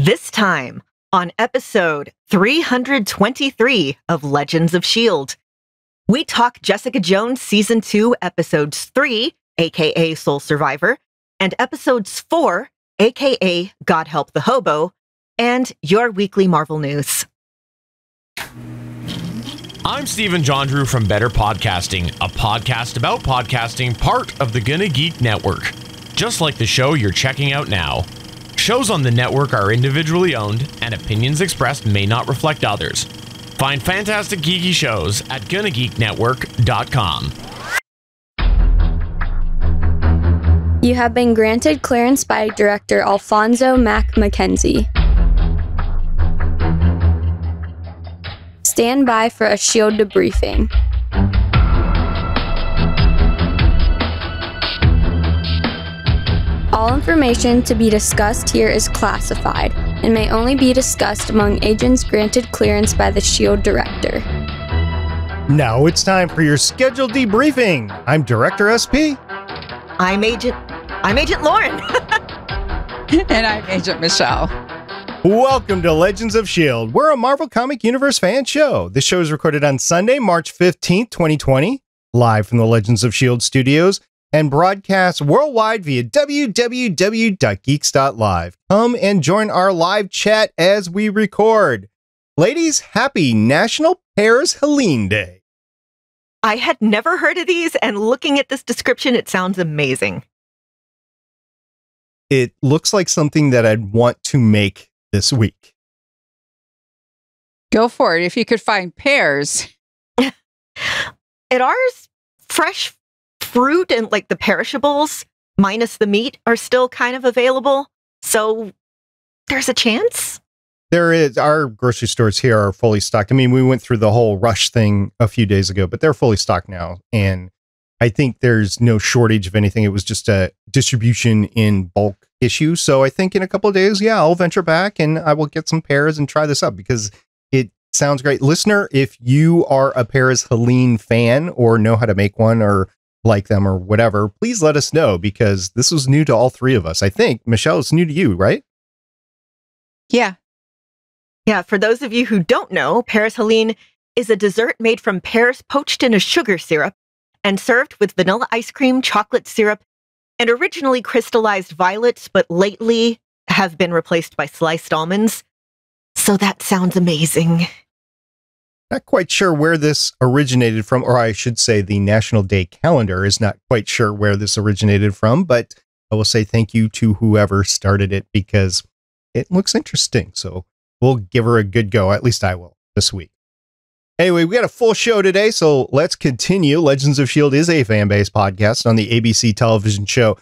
This time on episode 323 of Legends of S.H.I.E.L.D., we talk Jessica Jones Season 2, Episodes 3, aka Soul Survivor, and Episodes 4, aka God Help The Hobo, and your weekly Marvel news. I'm Stephen John Drew from Better Podcasting, a podcast about podcasting, part of the Gonna Geek Network. Just like the show you're checking out now. Shows on the network are individually owned, and opinions expressed may not reflect others. Find fantastic geeky shows at GonnaGeekNetwork.com. You have been granted clearance by Director Alfonso Mack Mackenzie. Stand by for a S.H.I.E.L.D. debriefing. All information to be discussed here is classified and may only be discussed among agents granted clearance by the S.H.I.E.L.D. Director. Now it's time for your scheduled debriefing. I'm Director SP. I'm Agent Lauren. And I'm Agent Michelle. Welcome to Legends of S.H.I.E.L.D. We're a Marvel Comic Universe fan show. This show is recorded on Sunday, March 15th, 2020, live from the Legends of S.H.I.E.L.D. studios, and broadcast worldwide via www.geeks.live. Come and join our live chat as we record. Ladies, happy National Mairzee Day. I had never heard of these, and looking at this description, it sounds amazing. It looks like something that I'd want to make this week. Go for it. If you could find pears. At ours, fresh fruit and like the perishables, minus the meat, are still kind of available. So there's a chance. There is. Our grocery stores here are fully stocked. I mean, we went through the whole rush thing a few days ago, but they're fully stocked now. And I think there's no shortage of anything. It was just a distribution in bulk issue. So I think in a couple of days, I'll venture back and I will get some pears and try this up because it sounds great. Listener, if you are a Mairzee fan or know how to make one or like them or whatever, please let us know because this was new to all three of us. I think, Michelle, it's new to you, right? Yeah. Yeah, for those of you who don't know, Mairzee is a dessert made from pears poached in a sugar syrup and served with vanilla ice cream, chocolate syrup, and originally crystallized violets, but lately have been replaced by sliced almonds. So that sounds amazing. Not quite sure where this originated from, or I should say the National Day calendar is not quite sure where this originated from, but I will say thank you to whoever started it because it looks interesting. So we'll give her a good go. At least I will this week. Anyway, we got a full show today, so let's continue. Legends of S.H.I.E.L.D. is a fan-based podcast on the ABC television show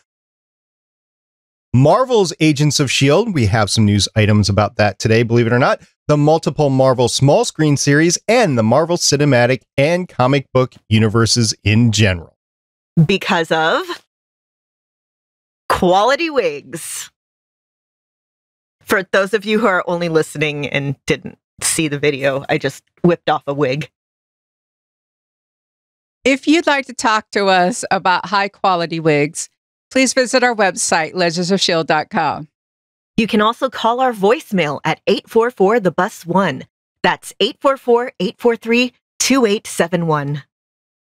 Marvel's Agents of S.H.I.E.L.D. We have some news items about that today, believe it or not. The multiple Marvel small screen series and the Marvel cinematic and comic book universes in general. Because of quality wigs. For those of you who are only listening and didn't see the video, I just whipped off a wig. If you'd like to talk to us about high quality wigs, please visit our website, legendsofshield.com. You can also call our voicemail at 844-THE-BUS-1. That's 844-843-2871.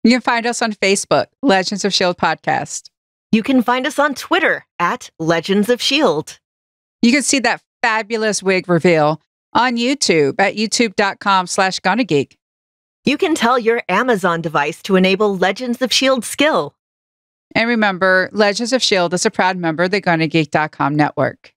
You can find us on Facebook, Legends of S.H.I.E.L.D. Podcast. You can find us on Twitter at Legends of S.H.I.E.L.D. You can see that fabulous wig reveal on YouTube at youtube.com/GonnaGeek. You can tell your Amazon device to enable Legends of S.H.I.E.L.D. skill. And remember, Legends of S.H.I.E.L.D. is a proud member of the GonnaGeek.com network.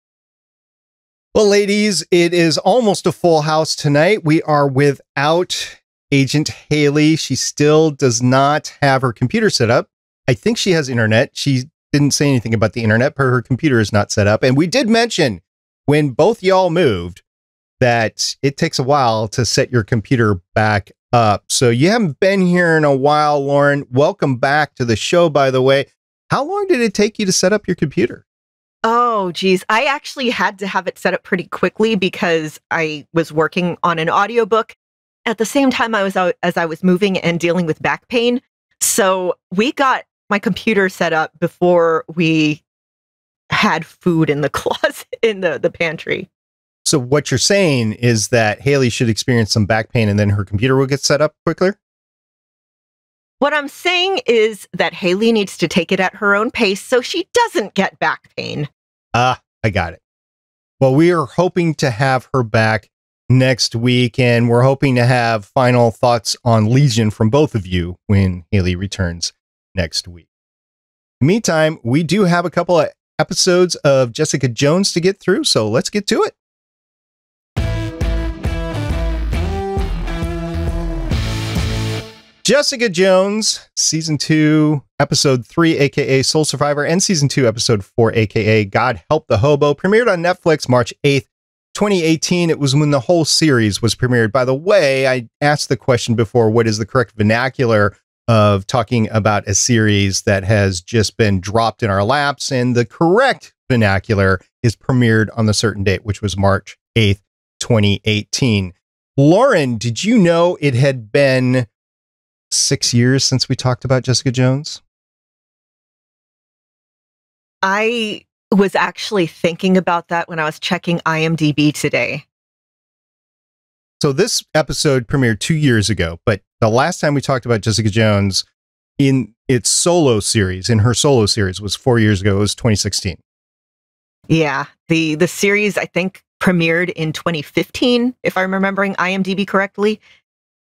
Well, ladies, it is almost a full house tonight. We are without Agent Haley. She still does not have her computer set up. I think she has internet. She didn't say anything about the internet, but her computer is not set up. And we did mention when both y'all moved that it takes a while to set your computer back up. So you haven't been here in a while, Lauren. Welcome back to the show, by the way. How long did it take you to set up your computer? Oh, geez. I actually had to have it set up pretty quickly because I was working on an audiobook at the same time I was moving and dealing with back pain. So we got my computer set up before we had food in the closet, in the pantry. So what you're saying is that Haley should experience some back pain and then her computer will get set up quicker? What I'm saying is that Haley needs to take it at her own pace so she doesn't get back pain. I got it. Well, we are hoping to have her back next week, and we're hoping to have final thoughts on Legion from both of you when Haley returns next week. In the meantime, we do have a couple of episodes of Jessica Jones to get through, so let's get to it. Jessica Jones, Season 2, Episode 3, aka Soul Survivor, and Season 2, Episode 4, aka God Help The Hobo, premiered on Netflix March 8th, 2018. It was when the whole series was premiered. By the way, I asked the question before, what is the correct vernacular of talking about a series that has just been dropped in our laps? And the correct vernacular is premiered on the certain date, which was March 8th, 2018. Lauren, did you know it had been 6 years since we talked about Jessica Jones? I was actually thinking about that when I was checking IMDb today. So this episode premiered 2 years ago, but the last time we talked about Jessica Jones in its solo series, in her solo series, was 4 years ago. It was 2016. Yeah, the series, I think, premiered in 2015, if I'm remembering IMDb correctly.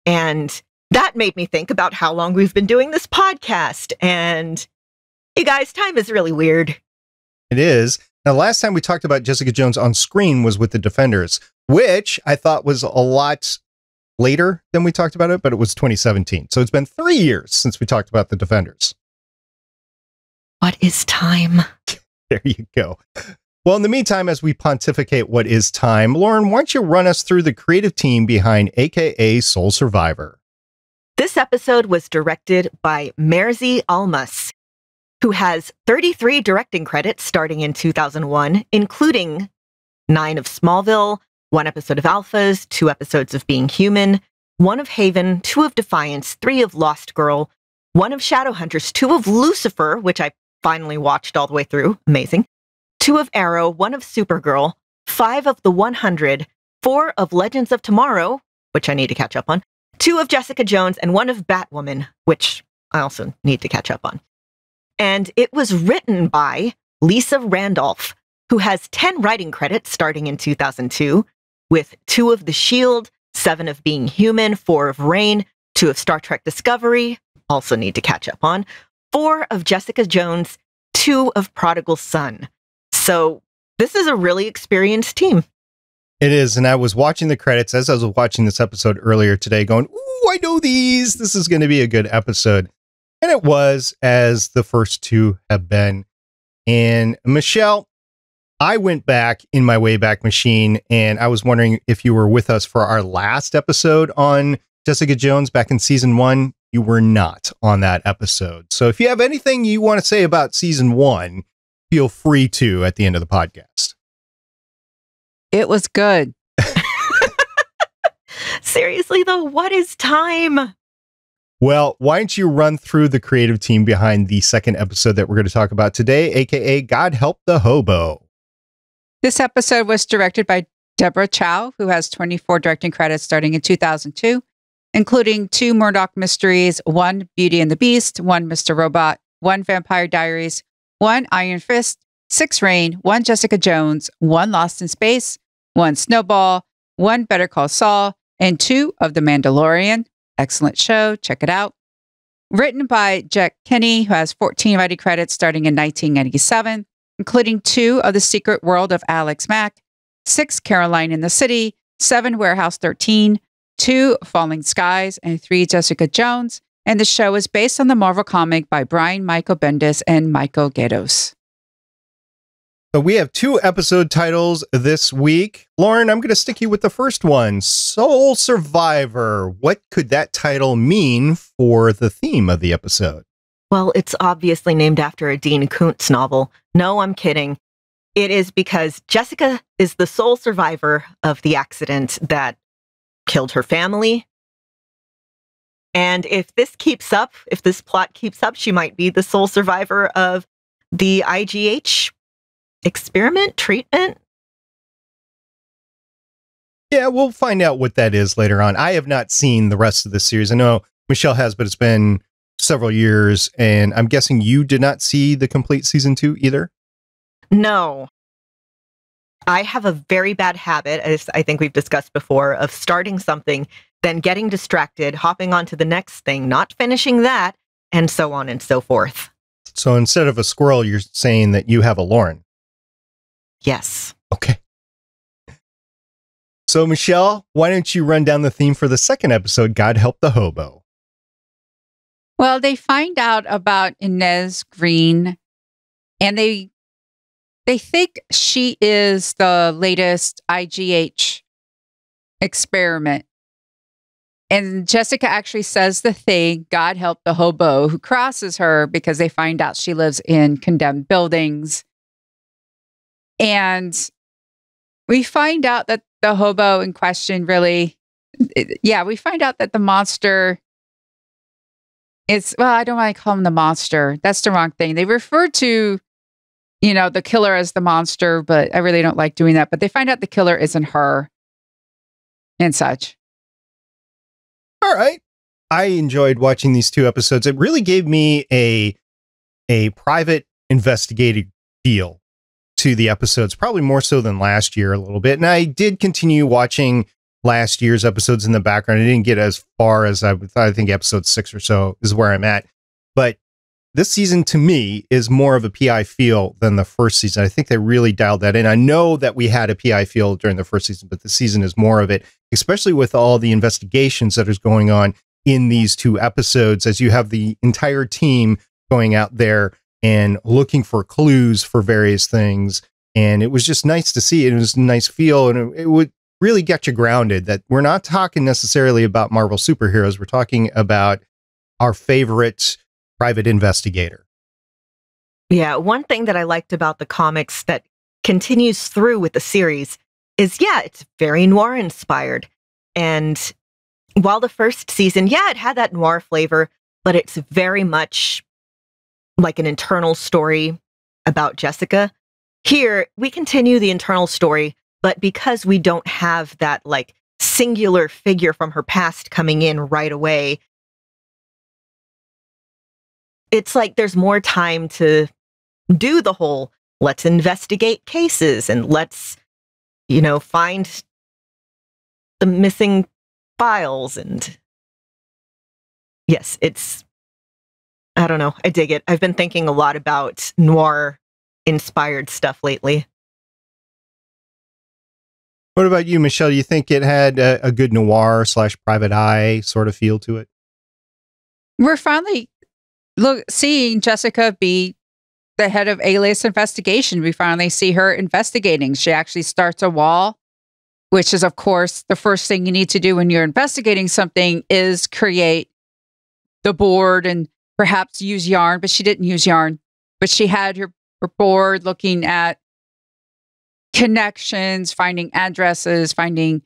And that made me think about how long we've been doing this podcast. And you guys, time is really weird. It is. Now, last time we talked about Jessica Jones on screen was with The Defenders, which I thought was a lot later than we talked about it, but it was 2017. So it's been 3 years since we talked about The Defenders. What is time? There you go. Well, in the meantime, as we pontificate what is time, Lauren, why don't you run us through the creative team behind AKA Soul Survivor? This episode was directed by Mairzee Almas, who has 33 directing credits starting in 2001, including 9 of Smallville, 1 episode of Alphas, 2 episodes of Being Human, 1 of Haven, 2 of Defiance, 3 of Lost Girl, 1 of Shadowhunters, 2 of Lucifer, which I finally watched all the way through, amazing, 2 of Arrow, 1 of Supergirl, 5 of The 100, 4 of Legends of Tomorrow, which I need to catch up on, 2 of Jessica Jones, and 1 of Batwoman, which I also need to catch up on. And it was written by Lisa Randolph, who has 10 writing credits starting in 2002, with 2 of The S.H.I.E.L.D, 7 of Being Human, 4 of Reign, 2 of Star Trek Discovery, also need to catch up on, 4 of Jessica Jones, 2 of Prodigal Son. So this is a really experienced team. It is, and I was watching the credits as I was watching this episode earlier today going, ooh, I know these. This is going to be a good episode. And it was, as the first 2 have been. And Michelle, I went back in my Wayback Machine, and I was wondering if you were with us for our last episode on Jessica Jones back in season 1. You were not on that episode. So if you have anything you want to say about season 1, feel free to at the end of the podcast. It was good. Seriously, though, what is time? Well, why don't you run through the creative team behind the second episode that we're going to talk about today, aka God Help the Hobo. This episode was directed by Deborah Chow, who has 24 directing credits starting in 2002, including 2 Murdoch mysteries, 1 Beauty and the Beast, 1 Mr. Robot, 1 Vampire Diaries, 1 Iron Fist, 6 Reign, 1 Jessica Jones, 1 Lost in Space, 1 Snowball, 1 Better Call Saul, and 2 of The Mandalorian. Excellent show. Check it out. Written by Jack Kinney, who has 14 writing credits starting in 1997, including 2 of The Secret World of Alex Mack, 6 Caroline in the City, 7 Warehouse 13, 2 Falling Skies, and 3 Jessica Jones. And the show is based on the Marvel comic by Brian Michael Bendis and Michael Gaydos. So we have 2 episode titles this week. Lauren, I'm going to stick you with the first one, Soul Survivor. What could that title mean for the theme of the episode? Well, it's obviously named after a Dean Koontz novel. No, I'm kidding. It is because Jessica is the sole survivor of the accident that killed her family. And if this keeps up, if this plot keeps up, she might be the sole survivor of the IGH experiment, treatment. Yeah, we'll find out what that is later on. I have not seen the rest of the series. I know Michelle has, but it's been several years, and I'm guessing you did not see the complete season 2 either? No. I have a very bad habit, as I think we've discussed before, of starting something, then getting distracted, hopping on to the next thing, not finishing that, and so on and so forth. So instead of a squirrel, you're saying that you have a Lauren. Yes. Okay. So, Michelle, why don't you run down the theme for the second episode, God Help the Hobo? Well, they find out about Inez Green, and they think she is the latest IGH experiment. And Jessica actually says the thing, God help the hobo who crosses her, because they find out she lives in condemned buildings. And we find out that the hobo in question we find out that the monster is, well, I don't want to call him the monster. That's the wrong thing. They refer to, the killer as the monster, but I really don't like doing that. But they find out the killer isn't her and such. All right. I enjoyed watching these 2 episodes. It really gave me a private investigative feel to the episodes, probably more so than last year a little bit. And I did continue watching last year's episodes in the background. I didn't get as far as I think episode 6 or so is where I'm at. But this season to me is more of a PI feel than the first season. I think they really dialed that in. I know that we had a PI feel during the first season, but the season is more of it, especially with all the investigations that is going on in these 2 episodes, as you have the entire team going out there and looking for clues for various things. And it was just nice to see. It was a nice feel, and it would really get you grounded that we're not talking necessarily about Marvel superheroes. We're talking about our favorite private investigator. Yeah, one thing that I liked about the comics that continues through with the series is, it's very noir inspired. And while the first season, it had that noir flavor, but it's very much like an internal story about Jessica. Here, we continue the internal story, but because we don't have that like singular figure from her past coming in right away, it's like there's more time to do the whole, let's investigate cases and let's, find the missing files. And yes, I don't know. I dig it. I've been thinking a lot about noir inspired stuff lately. What about you, Michelle? Do you think it had a good noir / private eye sort of feel to it? We're finally seeing Jessica be the head of Alias Investigation. We finally see her investigating. She actually starts a wall, which is, of course, the first thing you need to do when you're investigating something is create the board and perhaps use yarn, but she didn't use yarn. But she had her board looking at connections, finding addresses, and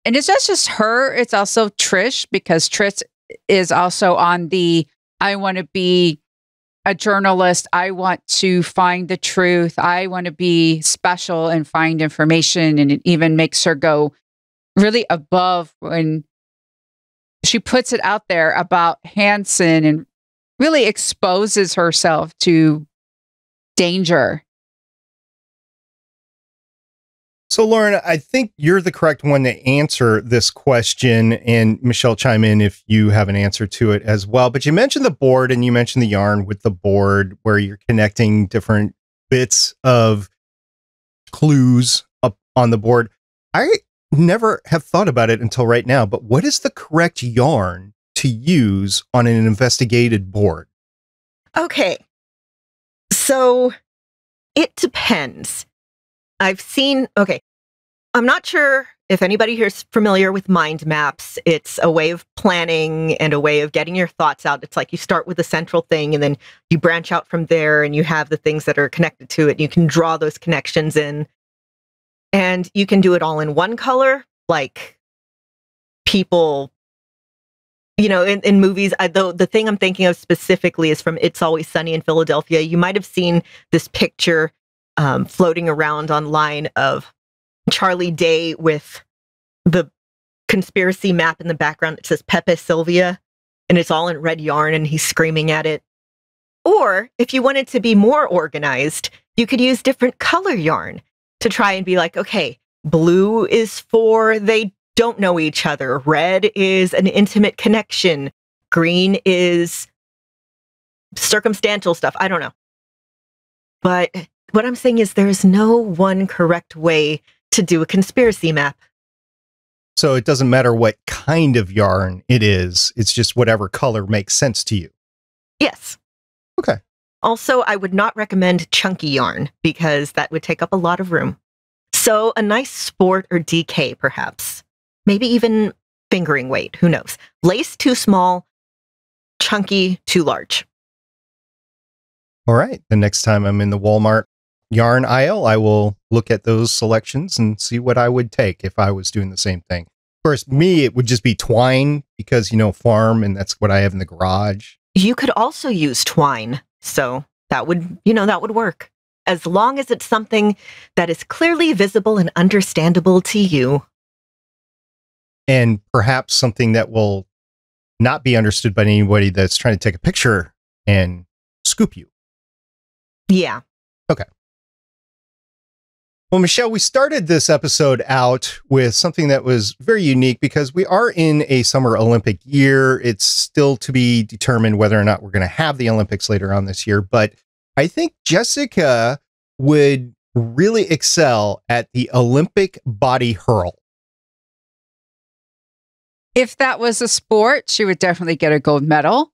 it's not just her, it's also Trish, because Trish is also on the, I want to be a journalist. I want to find the truth. I want to be special and find information. And it even makes her go really above when she puts it out there about Hansen and really exposes herself to danger. So, Lauren, I think you're the correct one to answer this question, and Michelle, chime in if you have an answer to it as well. But you mentioned the board and you mentioned the yarn with the board where you're connecting different bits of clues up on the board. I never have thought about it until right now, but what is the correct yarn to use on an investigated board? Okay. So it depends. I'm not sure if anybody here is familiar with mind maps. It's a way of planning and a way of getting your thoughts out. It's like you start with a central thing and then you branch out from there and you have the things that are connected to it. You can draw those connections in, and you can do it all in one color, like people, in movies. The thing I'm thinking of specifically is from It's Always Sunny in Philadelphia. You might have seen this picture floating around online of Charlie Day with the conspiracy map in the background that says Pepe Sylvia, and it's all in red yarn and he's screaming at it. Or if you wanted to be more organized, you could use different color yarn to try and be like, okay, blue is for they don't know each other. Red is an intimate connection. Green is circumstantial stuff. I don't know. But what I'm saying is there's no one correct way to do a conspiracy map. So it doesn't matter what kind of yarn it is. It's just whatever color makes sense to you. Yes. Okay. Also, I would not recommend chunky yarn because that would take up a lot of room. So a nice sport or DK, perhaps. Maybe even fingering weight. Who knows? Lace too small, chunky too large. All right. The next time I'm in the Walmart yarn aisle, I will look at those selections and see what I would take if I was doing the same thing. Of course, me, it would just be twine because, farm, and that's what I have in the garage. You could also use twine. So that would work. As long as it's something that is clearly visible and understandable to you. And perhaps something that will not be understood by anybody that's trying to take a picture and scoop you. Yeah. Okay. Well, Michelle, we started this episode out with something that was very unique because we are in a Summer Olympic year. It's still to be determined whether or not we're going to have the Olympics later on this year. But I think Jessica would really excel at the Olympic body hurl. If that was a sport, she would definitely get a gold medal.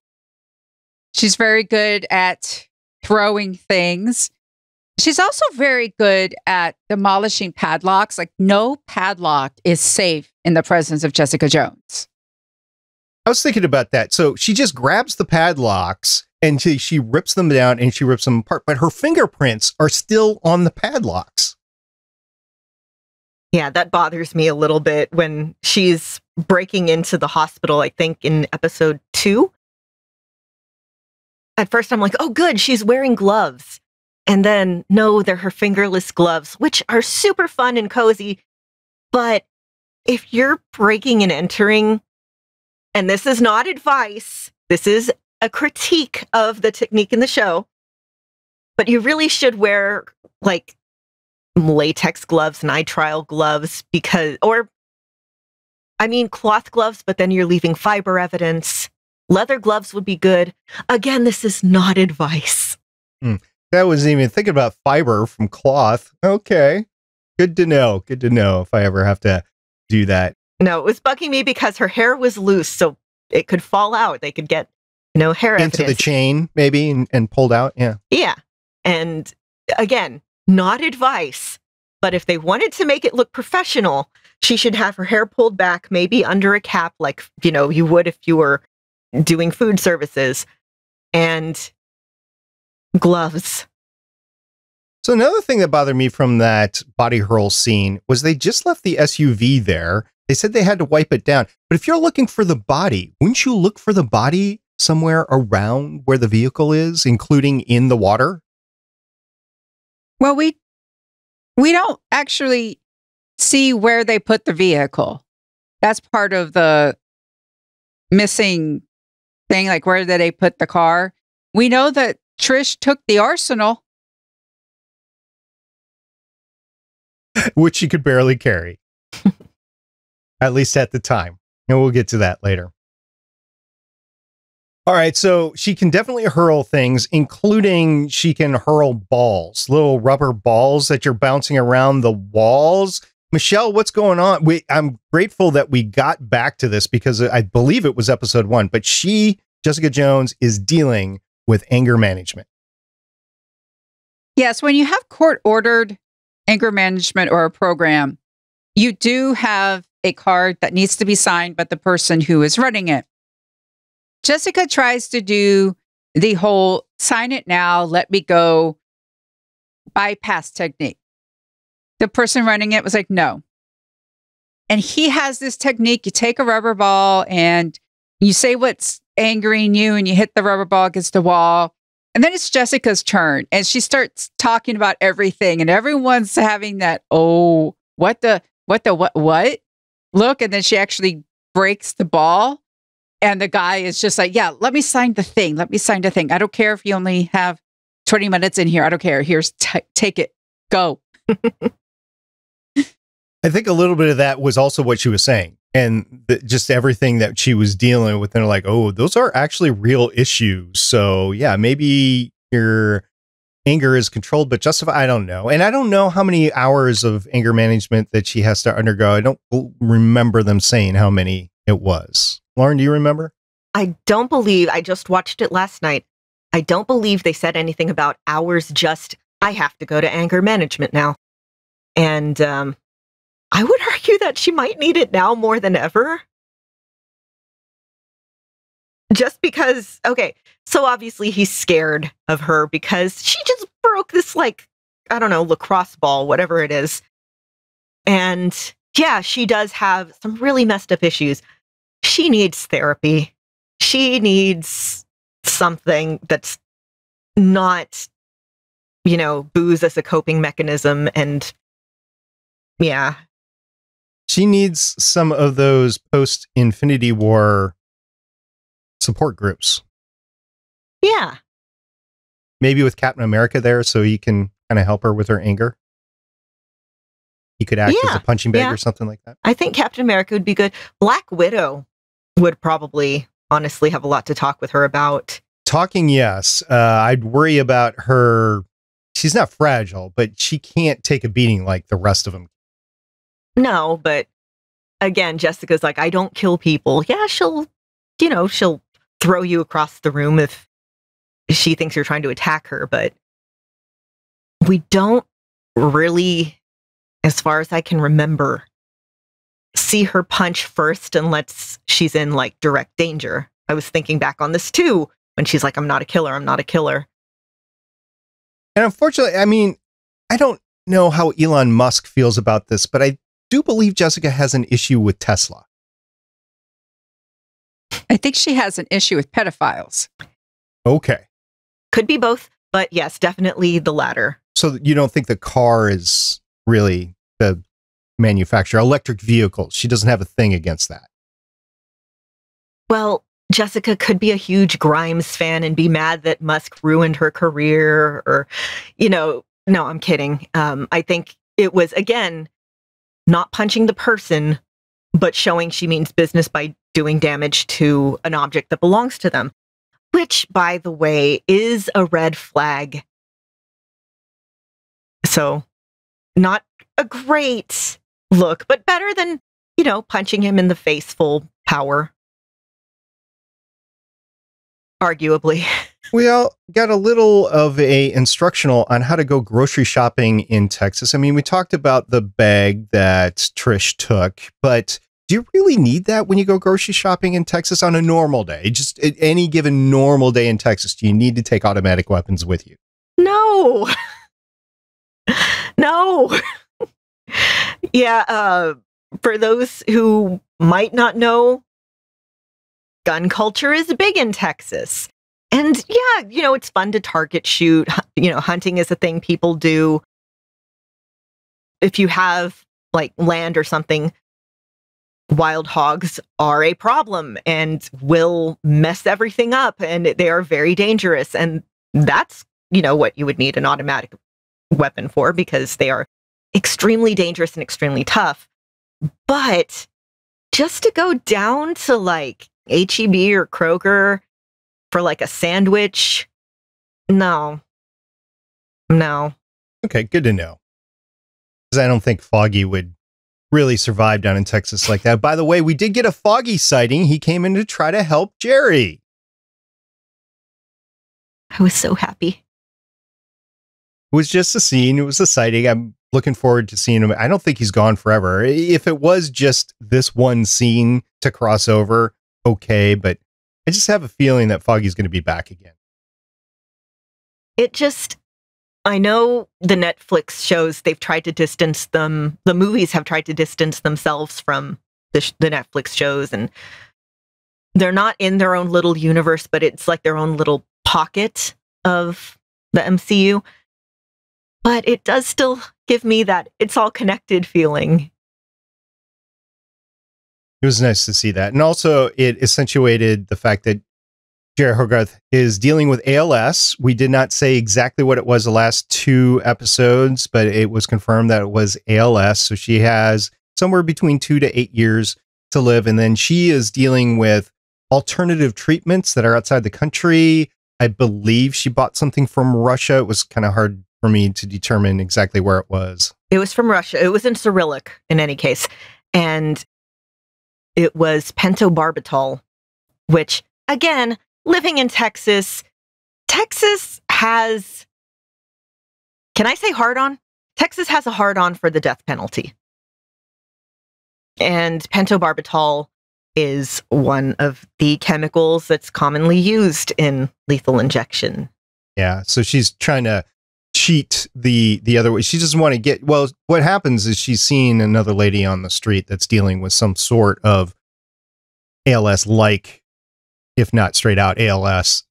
She's very good at throwing things. She's also very good at demolishing padlocks. Like, no padlock is safe in the presence of Jessica Jones. I was thinking about that. So she just grabs the padlocks and she rips them down and she rips them apart, but her fingerprints are still on the padlocks. Yeah, that bothers me a little bit when she's breaking into the hospital, I think in episode 2. At first I'm like, oh good, she's wearing gloves. And then, no, they're her fingerless gloves, which are super fun and cozy. But if you're breaking and entering, and this is not advice, this is a critique of the technique in the show, but you really should wear like latex gloves, nitrile gloves, cloth gloves, but then you're leaving fiber evidence. Leather gloves would be good. Again, this is not advice. I wasn't even thinking about fiber from cloth. Okay. Good to know. Good to know if I ever have to do that. No, it was bugging me because her hair was loose, so it could fall out. They could get, hair into evidence. the chain, maybe, and pulled out. Yeah. Yeah. And again, not advice, but if they wanted to make it look professional, she should have her hair pulled back, maybe under a cap, like, you would if you were doing food services, and gloves. So another thing that bothered me from that body hurl scene was they just left the SUV there. They said they had to wipe it down. But if you're looking for the body, wouldn't you look for the body somewhere around where the vehicle is, including in the water? Well, we don't actually see where they put the vehicle. That's part of the missing thing, like where did they put the car? We know that Trish took the arsenal. Which she could barely carry. At least at the time. And we'll get to that later. All right, so she can definitely hurl things, including she can hurl balls, little rubber balls that you're bouncing around the walls. Michelle, what's going on? I'm grateful that we got back to this because I believe it was episode 1, but Jessica Jones, is dealing with anger management. Yes, when you have court-ordered anger management or a program, you do have a card that needs to be signed by the person who is running it. Jessica tries to do the whole sign it now, let me go bypass technique. The person running it was like, no. And he has this technique. You take a rubber ball and you say what's angering you and you hit the rubber ball against the wall. And then it's Jessica's turn and she starts talking about everything and everyone's having that, what? look. And then she actually breaks the ball. And the guy is just like, yeah, let me sign the thing. Let me sign the thing. I don't care if you only have 20 minutes in here. I don't care. Here's, take it. Go. I think a little bit of that was also what she was saying. And just everything that she was dealing with. And they're like, oh, those are actually real issues. So yeah, maybe your anger is controlled, but justified. I don't know. And I don't know how many hours of anger management that she has to undergo. I don't remember them saying how many it was. Lauren, do you remember? I don't believe, I just watched it last night. I don't believe they said anything about hours, just, I have to go to anger management now. And I would argue that she might need it now more than ever. Just because, okay, so obviously he's scared of her because she just broke this, like, I don't know, lacrosse ball, whatever it is. And yeah, she does have some really messed up issues. She needs therapy. She needs something that's not, you know, booze as a coping mechanism. And yeah. She needs some of those post-Infinity War support groups. Yeah. Maybe with Captain America there so he can kind of help her with her anger. He could act as a punching bag or something like that. I think Captain America would be good. Black Widow would probably honestly have a lot to talk with her about. Talking, yes. I'd worry about her. She's not fragile, but she can't take a beating like the rest of them. No, but again, Jessica's like, I don't kill people. Yeah, she'll throw you across the room if she thinks you're trying to attack her, but we don't really, as far as I can remember, see her punch first unless she's in like direct danger. I was thinking back on this too, when she's like, I'm not a killer, I'm not a killer. And unfortunately, I mean, I don't know how Elon Musk feels about this, but I do believe Jessica has an issue with Tesla. I think she has an issue with pedophiles. Okay. Could be both, but yes, definitely the latter. So you don't think the car is really the manufacturer? Electric vehicles, she doesn't have a thing against that. Well, Jessica could be a huge Grimes fan and be mad that Musk ruined her career or, no, I'm kidding. I think it was, again, not punching the person, but showing she means business by doing damage to an object that belongs to them, which, by the way, is a red flag. So not a great look, but better than, punching him in the face full power. Arguably. We all got a little of a instructional on how to go grocery shopping in Texas. I mean, we talked about the bag that Trish took, but do you really need that when you go grocery shopping in Texas on a normal day? Just any given normal day in Texas, do you need to take automatic weapons with you? No. No. Yeah, for those who might not know, gun culture is big in Texas. And yeah, it's fun to target shoot. Hunting is a thing people do. If you have like land or something, wild hogs are a problem and will mess everything up, and they are very dangerous. And that's, what you would need an automatic weapon for, because they are extremely dangerous and extremely tough. But just to go down to like H-E-B or Kroger for like a sandwich, no. Okay, good to know. Because I don't think Foggy would really survive down in Texas like that. By the way, we did get a Foggy sighting. He came in to try to help Jerry. I was so happy. It was just a scene. It was a sighting. I'm looking forward to seeing him. I don't think he's gone forever. If it was just this one scene to cross over, okay, but I just have a feeling that Foggy's going to be back again. I know the Netflix shows, they've tried to distance them. The movies have tried to distance themselves from the Netflix shows, and they're not in their own little universe, but it's like their own little pocket of the MCU. But it does still give me that it's all connected feeling. It was nice to see that. And also, it accentuated the fact that Jerry Hogarth is dealing with ALS. We did not say exactly what it was the last 2 episodes, but it was confirmed that it was ALS. So she has somewhere between 2 to 8 years to live. And then she is dealing with alternative treatments that are outside the country. I believe she bought something from Russia. It was kind of hard for me to determine exactly where it was. It was from Russia. It was in Cyrillic in any case. And it was pentobarbital, which, again, living in Texas has, can I say hard on? Texas has a hard on for the death penalty. And pentobarbital is one of the chemicals that's commonly used in lethal injection. Yeah, so she's trying to cheat the other way. She doesn't want to get, well, what happens is she's seeing another lady on the street that's dealing with some sort of ALS-like, if not straight out ALS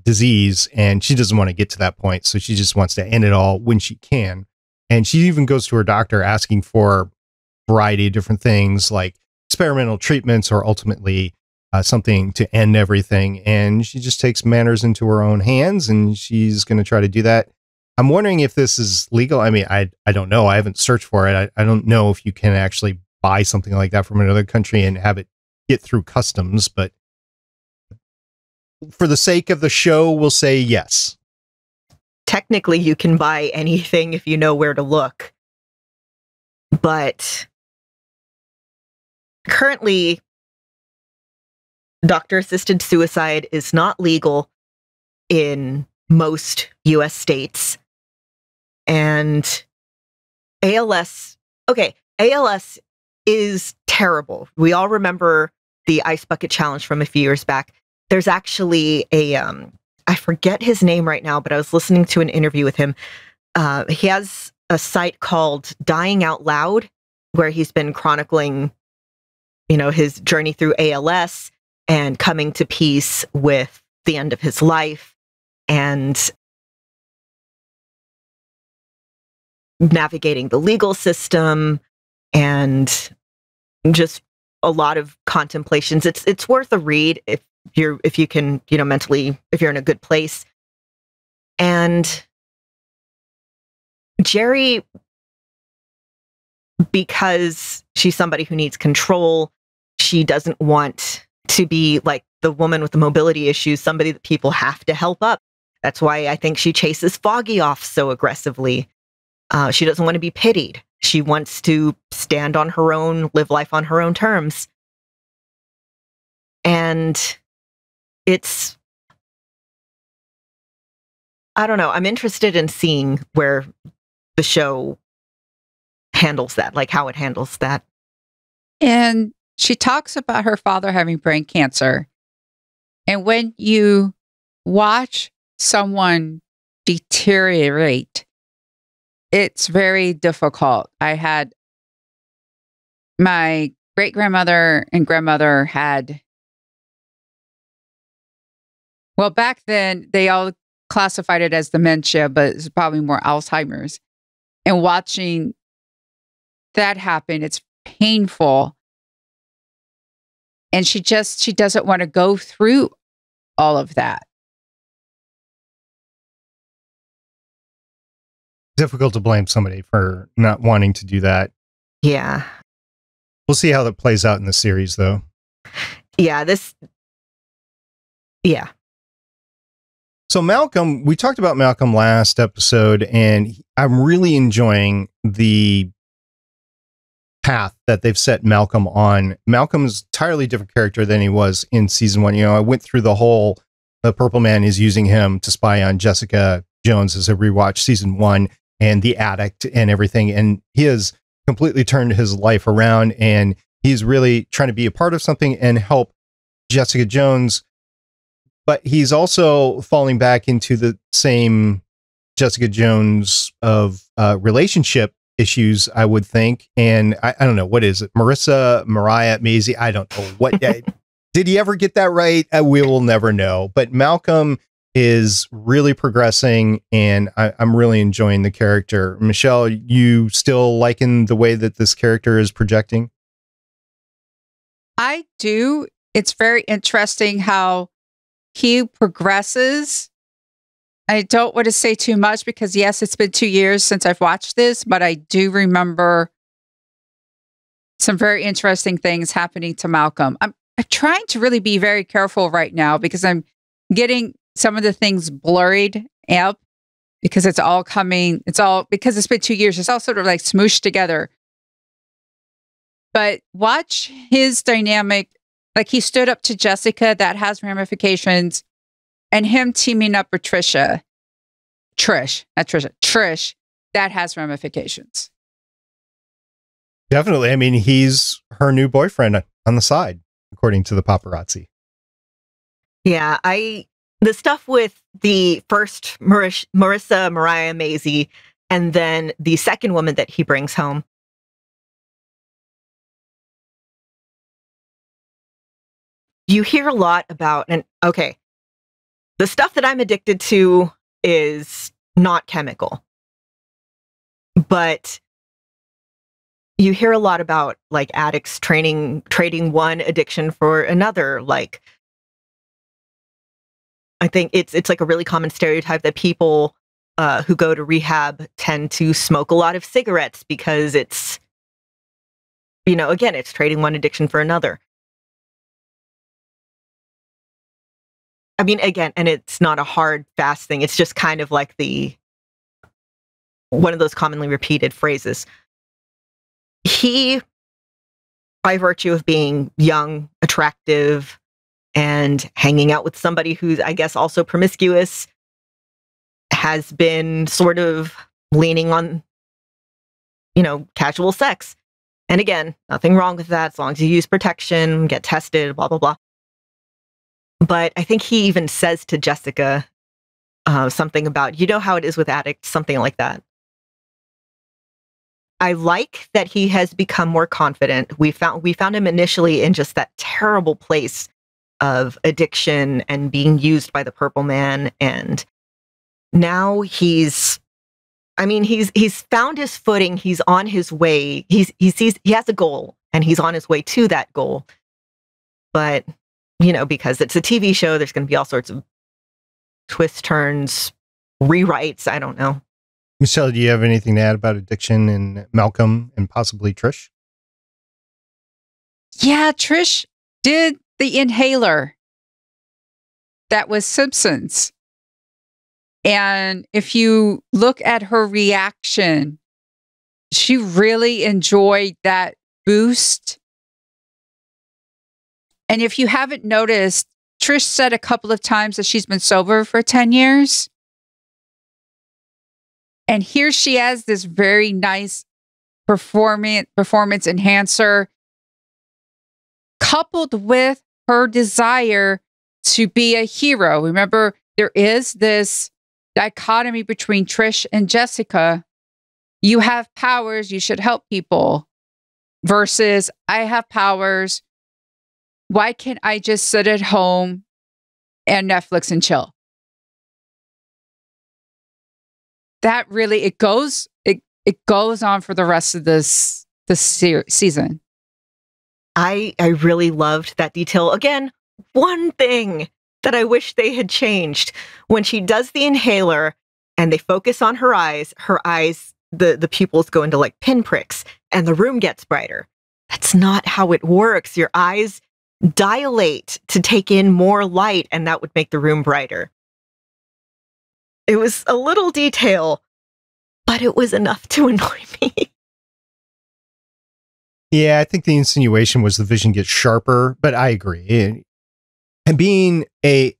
disease, and she doesn't want to get to that point, so she just wants to end it all when she can. And she even goes to her doctor asking for a variety of different things like experimental treatments or ultimately something to end everything. And she just takes matters into her own hands, and she's going to try to do that. I'm wondering if this is legal. I mean, I don't know. I haven't searched for it. I don't know if you can actually buy something like that from another country and have it get through customs, but for the sake of the show, we'll say yes. Technically, you can buy anything if you know where to look. But currently, doctor-assisted suicide is not legal in most U.S. states. And ALS is terrible. We all remember the Ice Bucket Challenge from a few years back. There's actually I forget his name right now, but I was listening to an interview with him. He has a site called Dying Out Loud, where he's been chronicling, his journey through ALS and coming to peace with the end of his life and navigating the legal system and just a lot of contemplations. It's worth a read if you can, mentally, if you're in a good place. And Jerry, because she's somebody who needs control, she doesn't want to be like the woman with the mobility issues, somebody that people have to help up. That's why I think she chases Foggy off so aggressively. She doesn't want to be pitied. She wants to stand on her own, live life on her own terms. And I don't know. I'm interested in seeing where the show handles that, like how it handles that. And she talks about her father having brain cancer. And when you watch someone deteriorate, it's very difficult. I had my great-grandmother and grandmother had, well, back then they all classified it as dementia, but it's probably more Alzheimer's. And watching that happen, it's painful. And she doesn't want to go through all of that. Difficult to blame somebody for not wanting to do that. Yeah. We'll see how that plays out in the series, though. Yeah, yeah. So Malcolm, we talked about Malcolm last episode, and I'm really enjoying the path that they've set Malcolm on. Malcolm's entirely different character than he was in season 1. I went through the Purple Man is using him to spy on Jessica Jones as I rewatched season 1 and the addict and everything. And he has completely turned his life around, and he's really trying to be a part of something and help Jessica Jones. But he's also falling back into the same Jessica Jones of relationship issues, I would think. And I don't know, what is it? Mariah, Mairzee? I don't know. What did he ever get that right? We will never know. But Malcolm is really progressing, and I'm really enjoying the character. Michelle, you still liking the way that this character is projecting? I do. It's very interesting how he progresses. I don't want to say too much because, yes, it's been 2 years since I've watched this, but I do remember some very interesting things happening to Malcolm. I'm trying to really be very careful right now because I'm getting some of the things blurred up because it's all because it's been 2 years, it's all sort of like smooshed together. But watch his dynamic. Like he stood up to Jessica, that has ramifications, and him teaming up with Trish, that has ramifications. Definitely. I mean, he's her new boyfriend on the side, according to the paparazzi. Yeah, the stuff with the first Mariah Mairzee, and then the second woman that he brings home. You hear a lot about, and okay, the stuff that I'm addicted to is not chemical, but you hear a lot about like addicts trading one addiction for another. Like, I think it's like a really common stereotype that people who go to rehab tend to smoke a lot of cigarettes because it's, again, it's trading one addiction for another. I mean, again, and it's not a hard, fast thing. It's just kind of like one of those commonly repeated phrases. He, by virtue of being young, attractive, and hanging out with somebody who's, I guess, also promiscuous, has been sort of leaning on, casual sex. And again, nothing wrong with that as long as you use protection, get tested, blah, blah, blah. But I think he even says to Jessica something about, how it is with addicts, something like that. I like that he has become more confident. We found him initially in just that terrible place of addiction and being used by the Purple Man, and now he's found his footing. He's on his way. He has a goal, and he's on his way to that goal. But because it's a TV show, there's going to be all sorts of twists, turns, rewrites. I don't know. Michelle, do you have anything to add about addiction and Malcolm and possibly Trish? Yeah, Trish did the inhaler. That was Simpsons. And if you look at her reaction, she really enjoyed that boost. And if you haven't noticed, Trish said a couple of times that she's been sober for 10 years. And here she has this very nice performance enhancer, coupled with her desire to be a hero. Remember, there is this dichotomy between Trish and Jessica. You have powers, you should help people, versus I have powers. Why can't I just sit at home and Netflix and chill? That really, it goes on for the rest of this season. I really loved that detail. Again, one thing that I wish they had changed, when she does the inhaler and they focus on her eyes, the pupils go into like pinpricks and the room gets brighter. That's not how it works. Your eyes dilate to take in more light, and that would make the room brighter. It was a little detail, but it was enough to annoy me. Yeah, I think the insinuation was the vision gets sharper, but I agree. And being a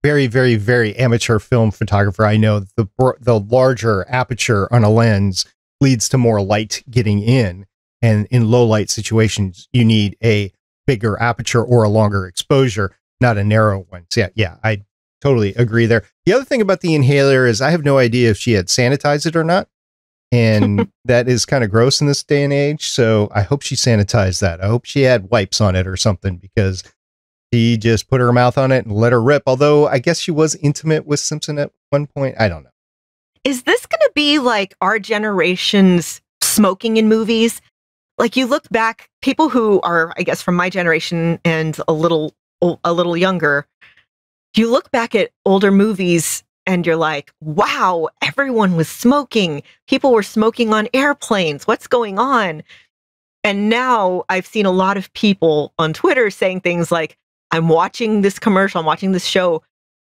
very, very, very amateur film photographer, I know the larger aperture on a lens leads to more light getting in. And in low light situations, you need a bigger aperture or a longer exposure, not a narrow one. So yeah, I totally agree there. The other thing about the inhaler is I have no idea if she had sanitized it or not. And that is kind of gross in this day and age. So I hope she sanitized that. I hope she had wipes on it or something, because she just put her mouth on it and let her rip. Although I guess she was intimate with Simpson at one point. I don't know. Is this going to be like our generation's smoking in movies? like you look back, people who are, I guess, from my generation and a little younger, you look back at older movies and you're like, wow, everyone was smoking. People were smoking on airplanes. What's going on? And now I've seen a lot of people on Twitter saying things like, I'm watching this commercial, I'm watching this show,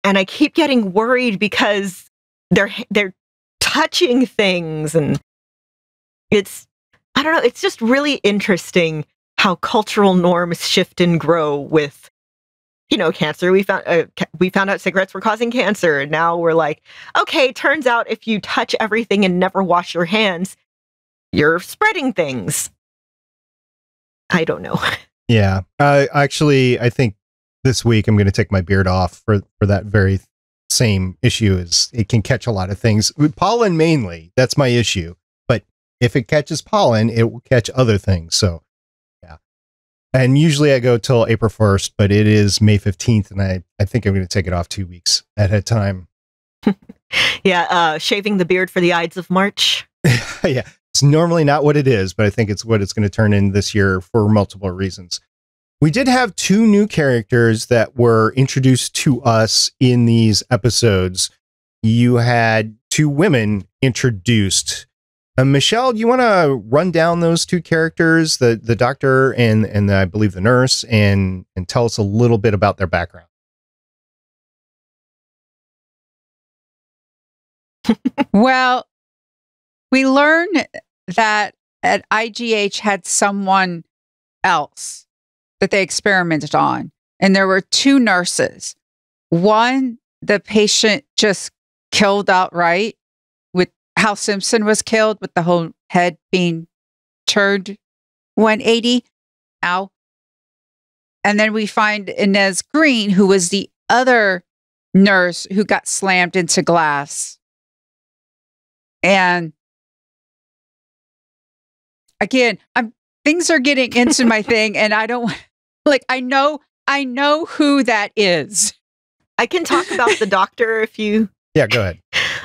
and I keep getting worried because they're touching things. And I don't know, it's just really interesting how cultural norms shift and grow with, cancer. We found out cigarettes were causing cancer. And now we're like, okay, turns out if you touch everything and never wash your hands, you're spreading things. I don't know. Yeah. Actually, I think this week I'm going to take my beard off for that very same issue. Is it can catch a lot of things. Pollen mainly. That's my issue. But if it catches pollen, it will catch other things. So, yeah. And usually I go till April 1st, but it is May 15th, and I think I'm going to take it off 2 weeks at a time. Yeah. Shaving the beard for the Ides of March. Yeah. It's normally not what it is, but I think it's what it's going to turn in this year for multiple reasons. We did have 2 new characters that were introduced to us in these episodes. You had 2 women introduced. Michelle, do you want to run down those 2 characters, the doctor and I believe the nurse, and tell us a little bit about their background? Well, we learn that at IGH had someone else that they experimented on. And there were 2 nurses. One, the patient just killed outright, with how Simpson was killed, with the whole head being turned 180. Ow. And then we find Inez Green, who was the other nurse who got slammed into glass. And again, things are getting into my thing, and I don't I know who that is. I can talk about the doctor if you. Yeah, go ahead.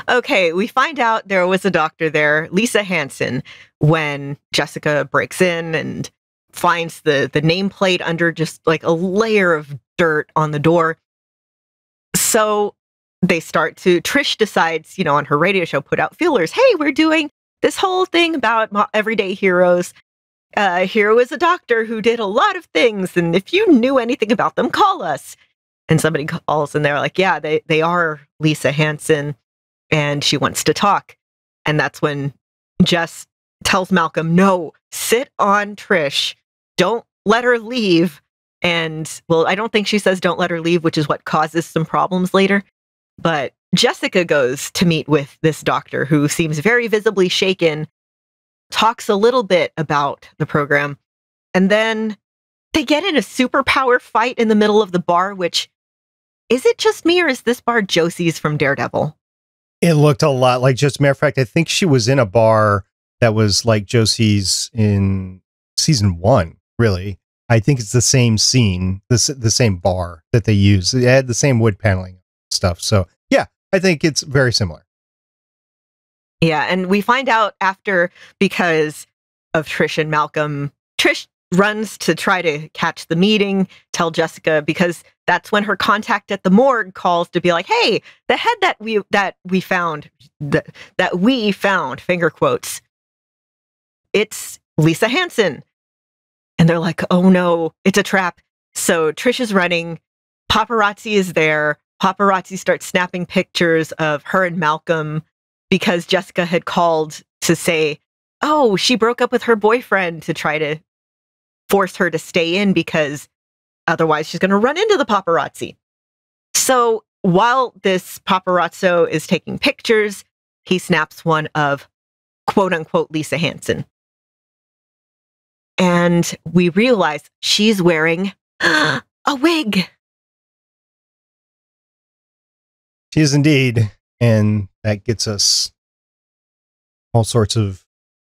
Okay, we find out there was a doctor there, Lisa Hansen, when Jessica breaks in and finds the nameplate under just like a layer of dirt on the door. So they Trish decides, on her radio show, put out feelers. Hey, we're doing this whole thing about everyday heroes. Hero is a doctor who did a lot of things, and if you knew anything about them, call us. And somebody calls, and they're like, yeah, they are Lisa Hansen, and she wants to talk. And that's when Jess tells Malcolm, no, sit on Trish. Don't let her leave. And, well, I don't think she says don't let her leave, which is what causes some problems later. But Jessica goes to meet with this doctor who seems very visibly shaken, talks a little bit about the program, and then they get in a superpower fight in the middle of the bar, which, is it just me or is this bar Josie's from Daredevil? It looked a lot like, just matter of fact, I think she was in a bar that was like Josie's in season 1, really. I think it's the same scene, the same bar that they use. It had the same wood paneling stuff. So yeah, I think it's very similar. Yeah, and we find out after, because of Trish and Malcolm, Trish runs to try to catch the meeting, tell Jessica, because that's when her contact at the morgue calls to be like, hey, the head that we found, finger quotes, it's Lisa Hansen. And they're like, oh no, it's a trap. So Trish is running, paparazzi is there, paparazzi starts snapping pictures of her and Malcolm, because Jessica had called to say, oh, she broke up with her boyfriend, to try to force her to stay in because otherwise she's going to run into the paparazzi. So while this paparazzo is taking pictures, he snaps one of quote unquote Lisa Hansen. And we realize she's wearing a wig. She is indeed. And that gets us all sorts of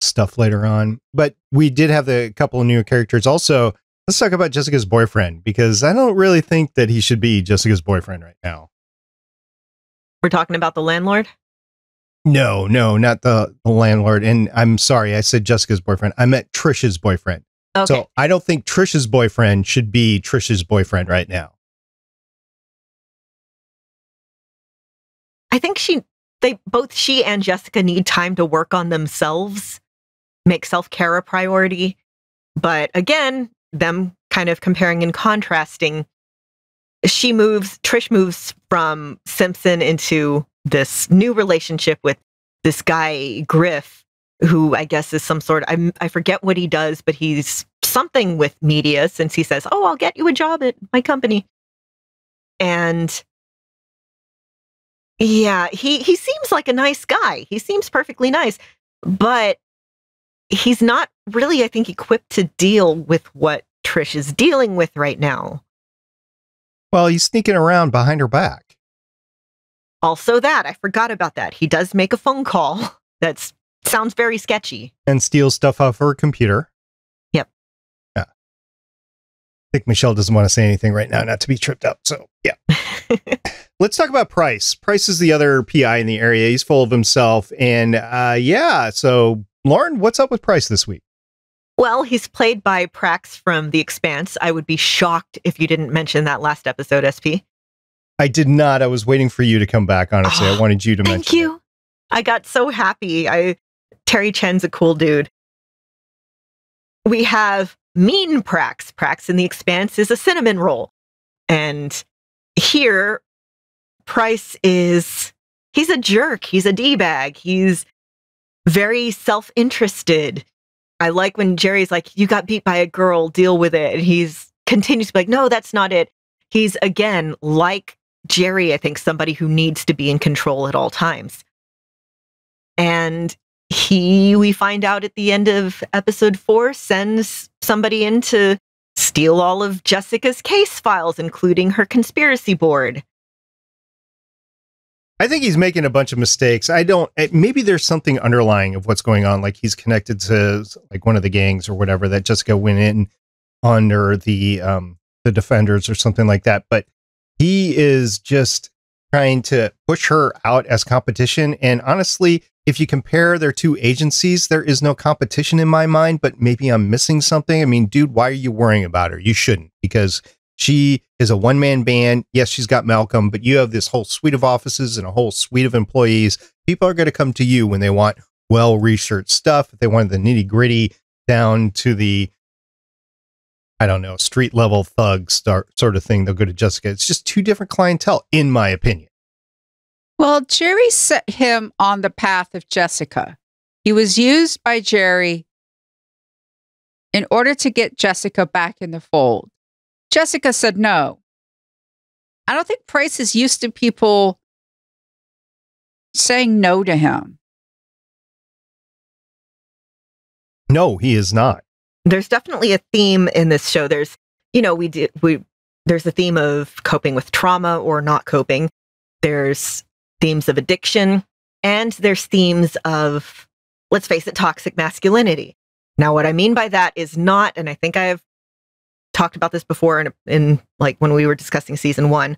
stuff later on. But we did have a couple of new characters. Also, let's talk about Jessica's boyfriend, because I don't really think that he should be Jessica's boyfriend right now. We're talking about the landlord? No, not the landlord. And I'm sorry, I said Jessica's boyfriend. I meant Trisha's boyfriend. Okay. So I don't think Trisha's boyfriend should be Trisha's boyfriend right now. I think she and Jessica need time to work on themselves, make self-care a priority. But again, them kind of comparing and contrasting. Trish moves from Simpson into this new relationship with this guy, Griff, who I guess is some sort of, I forget what he does, but he's something with media since he says, "Oh, I'll get you a job at my company." And yeah, he seems like a nice guy. He seems perfectly nice, but he's not really, I think, equipped to deal with what Trish is dealing with right now. Well, he's sneaking around behind her back. Also that, I forgot about that. He does make a phone call that sounds very sketchy. And steals stuff off her computer. Yep. Yeah. I think Michelle doesn't want to say anything right now, not to be tripped up. So, yeah. Let's talk about Price. Price is the other PI in the area. He's full of himself. And so Lauren, what's up with Price this week? Well, he's played by Prax from The Expanse. I would be shocked if you didn't mention that last episode, SP. I did not. I was waiting for you to come back, honestly. I wanted you to mention Thank you. it. I got so happy. Terry Chen's a cool dude. We have Mean Prax. Prax in The Expanse is a cinnamon roll. And here, Price he's a jerk. He's a D-bag. He's very self-interested. I like when Jerry's like, "You got beat by a girl, deal with it." And he's continues to be like, "No, that's not it." He's, again, like Jerry, I think, somebody who needs to be in control at all times. And we find out at the end of episode 4, sends somebody in to steal all of Jessica's case files, including her conspiracy board. I think he's making a bunch of mistakes. Maybe there's something underlying of what's going on. Like he's connected to like one of the gangs or whatever that Jessica went in under the Defenders or something like that. But he is just trying to push her out as competition. And honestly, if you compare their two agencies, there is no competition in my mind, but maybe I'm missing something. I mean, dude, why are you worrying about her? You shouldn't, because she is a one-man band. Yes, she's got Malcolm, but you have this whole suite of offices and a whole suite of employees. People are going to come to you when they want well-researched stuff. If they want the nitty-gritty down to the, I don't know, street-level thug sort of thing, they'll go to Jessica. It's just two different clientele, in my opinion. Well, Jerry set him on the path of Jessica. He was used by Jerry in order to get Jessica back in the fold. Jessica said no. I don't think Price is used to people saying no to him. No, he is not. There's definitely a theme in this show. There's, there's a theme of coping with trauma or not coping. There's themes of addiction, and there's themes of, let's face it, toxic masculinity. Now, what I mean by that is not, and I think I have talked about this before in like when we were discussing season 1,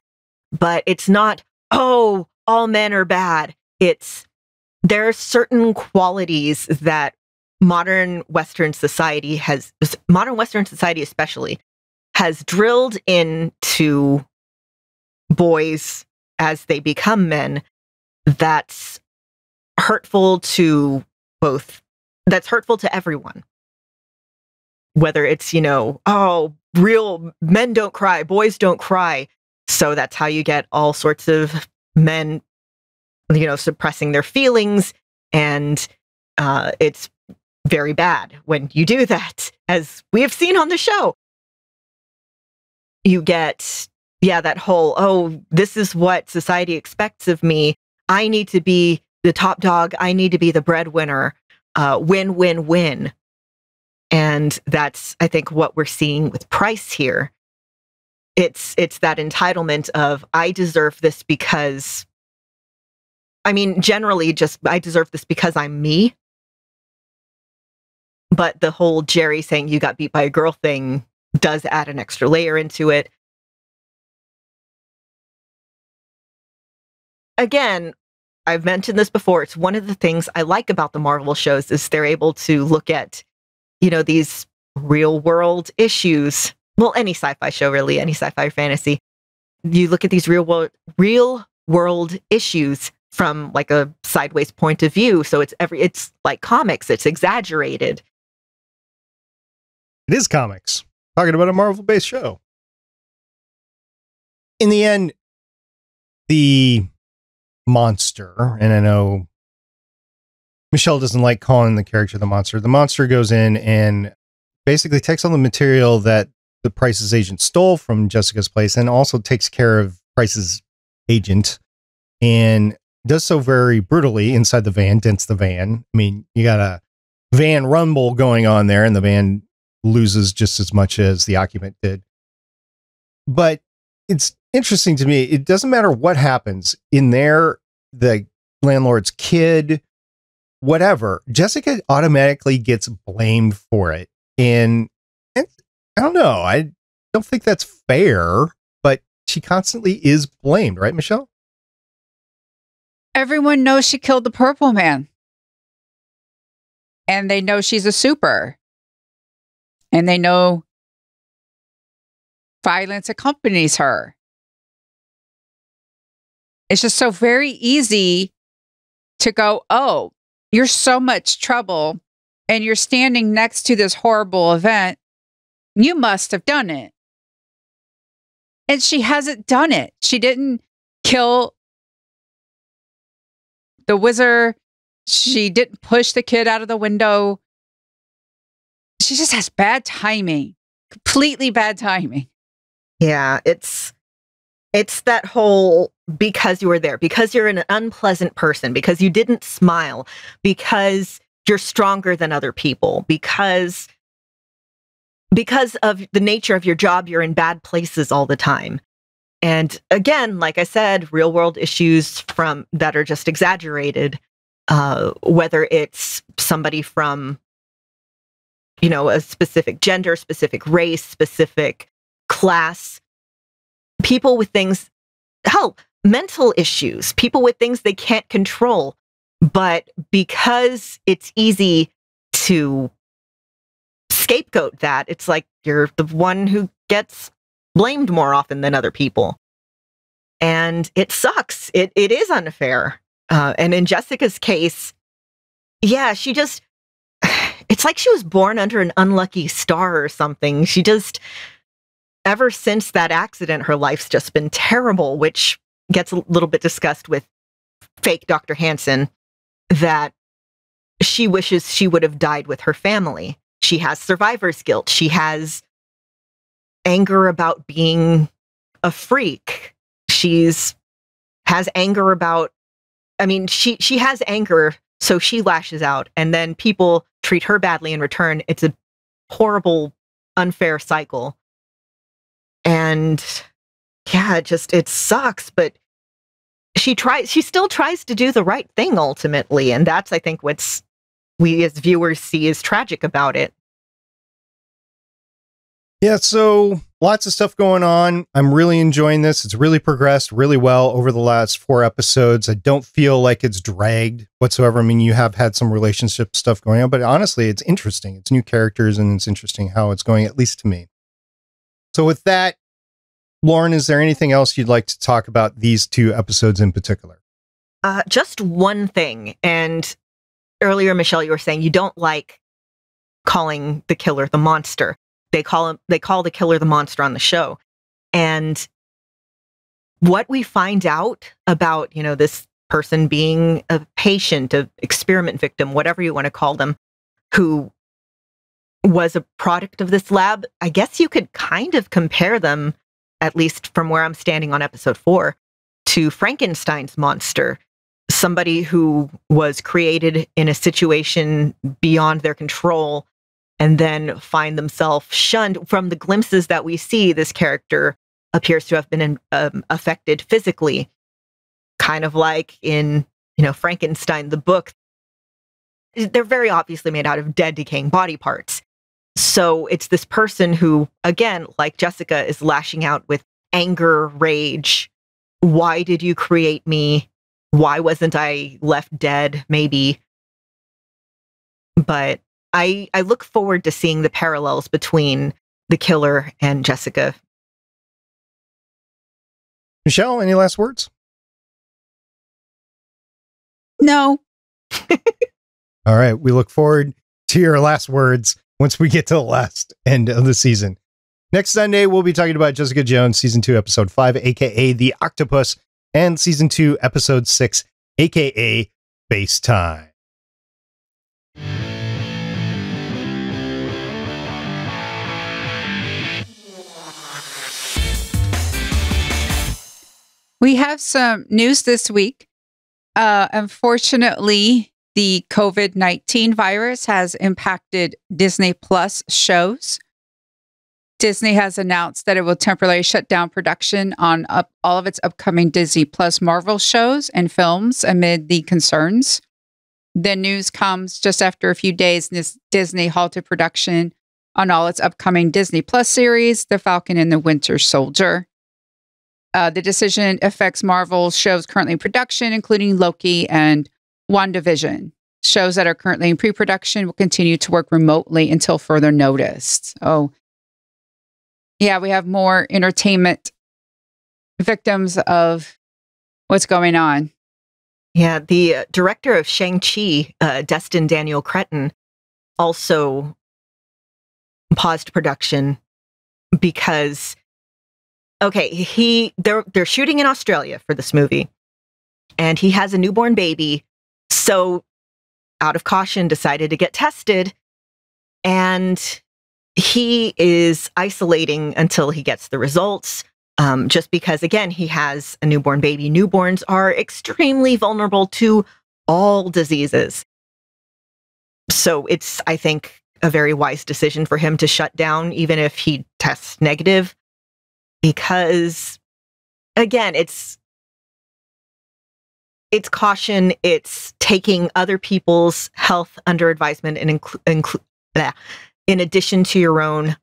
but it's not, oh, all men are bad. There are certain qualities that modern Western society especially, has drilled into boys as they become men, that's hurtful to everyone. Whether it's, oh, real men don't cry, boys don't cry. So that's how you get all sorts of men, suppressing their feelings. And it's very bad when you do that, as we have seen on the show. You get, that whole, oh, this is what society expects of me. I need to be the top dog. I need to be the breadwinner. Win, win, win. And that's, I think, what we're seeing with Price here. It's that entitlement of, I deserve this because, generally just, I deserve this because I'm me. But the whole Jerry saying you got beat by a girl thing does add an extra layer into it. Again, I've mentioned this before. It's one of the things I like about the Marvel shows is they're able to look at, these real world issues. Well, any sci-fi show, really, any sci-fi or fantasy. You look at these real world issues from like a sideways point of view. So it's like comics. It's exaggerated. It is comics. Talking about a Marvel-based show. In the end, the monster, and I know Michelle doesn't like calling the character the monster goes in and basically takes all the material that the Price's agent stole from Jessica's place and also takes care of Price's agent and does so very brutally inside the van, dents the van. I mean, you got a van rumble going on there and the van loses just as much as the occupant did. But it's interesting to me. It doesn't matter what happens in there, the landlord's kid, whatever, Jessica automatically gets blamed for it. And I don't know. I don't think that's fair, but she constantly is blamed, right, Michelle? Everyone knows she killed the Purple Man. And they know she's a super. And they know violence accompanies her. It's just so very easy to go, oh, you're so much trouble and you're standing next to this horrible event. You must have done it. And she hasn't done it. She didn't kill the wizard. She didn't push the kid out of the window. She just has bad timing. Completely bad timing. Yeah, it's that whole because you were there, because you're an unpleasant person, because you didn't smile, because you're stronger than other people, because of the nature of your job, you're in bad places all the time. And again, like I said, real world issues that are just exaggerated, whether it's somebody from, a specific gender, specific race, specific class, people with things, hell, mental issues, people with things they can't control. But because it's easy to scapegoat that, it's like you're the one who gets blamed more often than other people. And it sucks. It is unfair. And in Jessica's case, yeah, it's like she was born under an unlucky star or something. She just, ever since that accident, her life's just been terrible, which gets a little bit discussed with fake Dr. Hansen, that she wishes she would have died with her family. She has survivor's guilt. She has anger about being a freak. Has anger about, she has anger, so she lashes out, and then people treat her badly in return. It's a horrible, unfair cycle. And yeah, it sucks, but she still tries to do the right thing ultimately. And that's, I think, what's we as viewers see as tragic about it. Yeah, so lots of stuff going on. I'm really enjoying this. It's really progressed really well over the last 4 episodes. I don't feel like it's dragged whatsoever. I mean, you have had some relationship stuff going on, but honestly, it's interesting. It's new characters, and it's interesting how it's going, at least to me. So with that, Lauren, is there anything else you'd like to talk about these 2 episodes in particular? Just one thing. And earlier, Michelle, you were saying you don't like calling the killer the monster. They call the killer the monster on the show. And what we find out about, this person being a patient, an experiment victim, whatever you want to call them, who was a product of this lab, I guess you could kind of compare them, at least from where I'm standing on episode 4, to Frankenstein's monster. Somebody who was created in a situation beyond their control and then find themselves shunned. From the glimpses that we see, this character appears to have been affected physically, kind of like in, Frankenstein, the book. They're very obviously made out of dead, decaying body parts. So it's this person who, again, like Jessica, is lashing out with anger, rage. Why did you create me? why wasn't I left dead? Maybe. But I look forward to seeing the parallels between the killer and Jessica. Michelle, any last words? No. All right. We look forward to your last words once we get to the last end of the season. Next Sunday, we'll be talking about Jessica Jones, Season 2, Episode 5, a.k.a. The Octopus, and Season 2, Episode 6, a.k.a. FaceTime. We have some news this week. Unfortunately, the COVID-19 virus has impacted Disney Plus shows. Disney has announced that it will temporarily shut down production on all of its upcoming Disney Plus Marvel shows and films amid the concerns. The news comes just after a few days Disney halted production on all its upcoming Disney Plus series, The Falcon and the Winter Soldier. The decision affects Marvel shows currently in production, including Loki and WandaVision. Shows that are currently in pre-production will continue to work remotely until further notice. Oh, yeah, we have more entertainment victims of what's going on. Yeah, the director of Shang-Chi, Destin Daniel Cretton, also paused production because, okay, they're shooting in Australia for this movie, and he has a newborn baby, so out of caution decided to get tested, and he is isolating until he gets the results. Just because, again, he has a newborn baby. Newborns are extremely vulnerable to all diseases. So it's, I think, a very wise decision for him to shut down, even if he tests negative. Because, again, it's caution. It's taking other people's health under advisement and in addition to your own.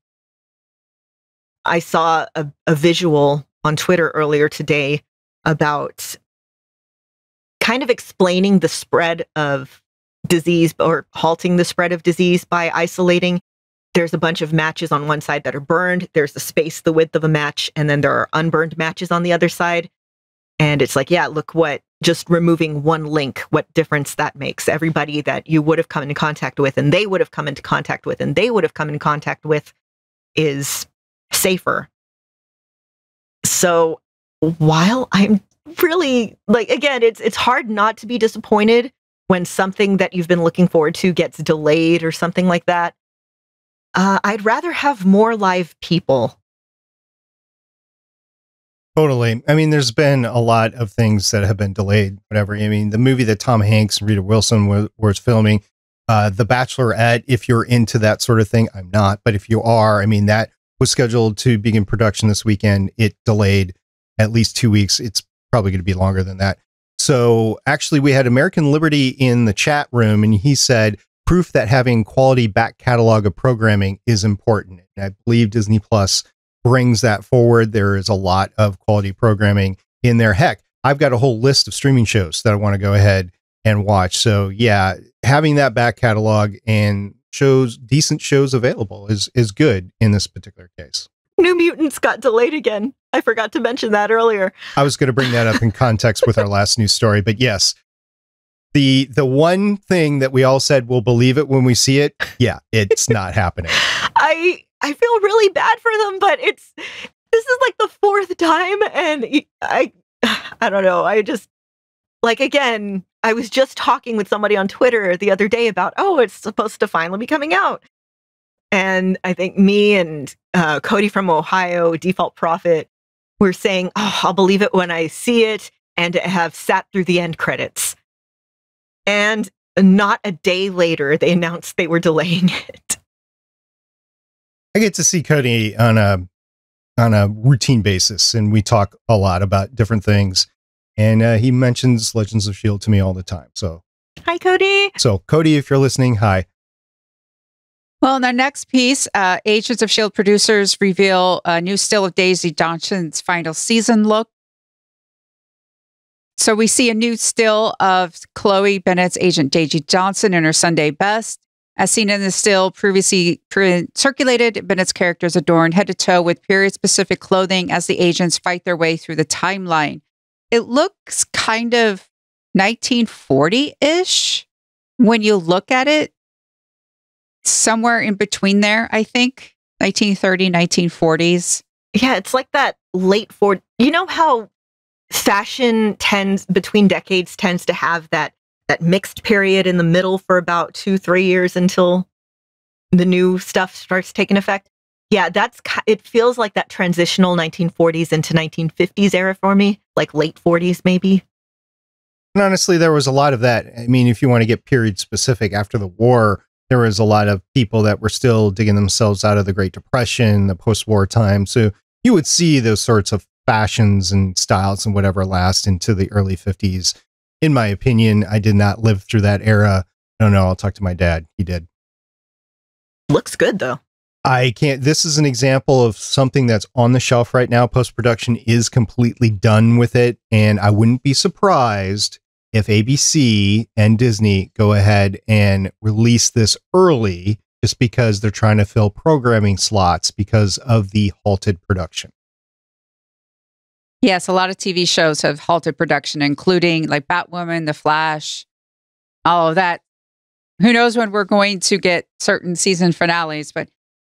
I saw a visual on Twitter earlier today about kind of explaining the spread of disease or halting the spread of disease by isolating. There's a bunch of matches on one side that are burned. There's the space, the width of a match, and then there are unburned matches on the other side. And it's like, yeah, look what just removing one link, what difference that makes. Everybody that you would have come into contact with, and they would have come into contact with, and they would have come in contact with is safer. So while I'm really again, it's hard not to be disappointed when something that you've been looking forward to gets delayed or something like that. I'd rather have more live people. Totally. I mean, there's been a lot of things that have been delayed, whatever. I mean, the movie that Tom Hanks and Rita Wilson was filming, The Bachelorette, if you're into that sort of thing, I'm not. But if you are, I mean, that was scheduled to begin production this weekend. It delayed at least 2 weeks. It's probably going to be longer than that. So actually, we had American Liberty in the chat room, and he said proof that having quality back catalog of programming is important. And I believe Disney Plus brings that forward. There is a lot of quality programming in there. Heck, I've got a whole list of streaming shows that I want to go ahead and watch. So yeah, having that back catalog and decent shows available is good in this particular case. New Mutants got delayed again. I forgot to mention that earlier. I was going to bring that up in context with our last news story, but yes, the one thing that we all said we'll believe it when we see it, yeah, it's not happening. I feel really bad for them, but this is like the fourth time, and I don't know. I just again, I was just talking with somebody on Twitter the other day about, it's supposed to finally be coming out. And I think me and Cody from Ohio, Default Prophet, were saying, I'll believe it when I see it, and have sat through the end credits. And not a day later, they announced they were delaying it. I get to see Cody on a routine basis, and we talk a lot about different things. And he mentions Legends of S.H.I.E.L.D. to me all the time. So, hi, Cody. So, Cody, if you're listening, hi. Well, in our next piece, Agents of S.H.I.E.L.D. producers reveal a new still of Daisy Johnson's final season look. So we see a new still of Chloe Bennett's agent Daisy Johnson in her Sunday best. As seen in the still previously circulated, Bennett's character is adorned head to toe with period-specific clothing as the agents fight their way through the timeline. It looks kind of 1940-ish when you look at it. Somewhere in between there, I think. 1930, 1940s. Yeah, it's like that late 40s. You know how fashion between decades tends to have that mixed period in the middle for about 2-3 years until the new stuff starts taking effect? Yeah, it feels like that transitional 1940s into 1950s era for me, like late 40s maybe. And honestly, there was a lot of that. I mean, if you want to get period specific, after the war, there was a lot of people that were still digging themselves out of the Great Depression, the post-war time. So you would see those sorts of fashions and styles and whatever last into the early 50s. In my opinion, I did not live through that era. I don't know. I'll talk to my dad. He did. Looks good, though. I can't. This is an example of something that's on the shelf right now. Post-production is completely done with it. And I wouldn't be surprised if ABC and Disney go ahead and release this early just because they're trying to fill programming slots because of the halted production. Yes, a lot of TV shows have halted production, including like Batwoman, The Flash, all of that. Who knows when we're going to get certain season finales. But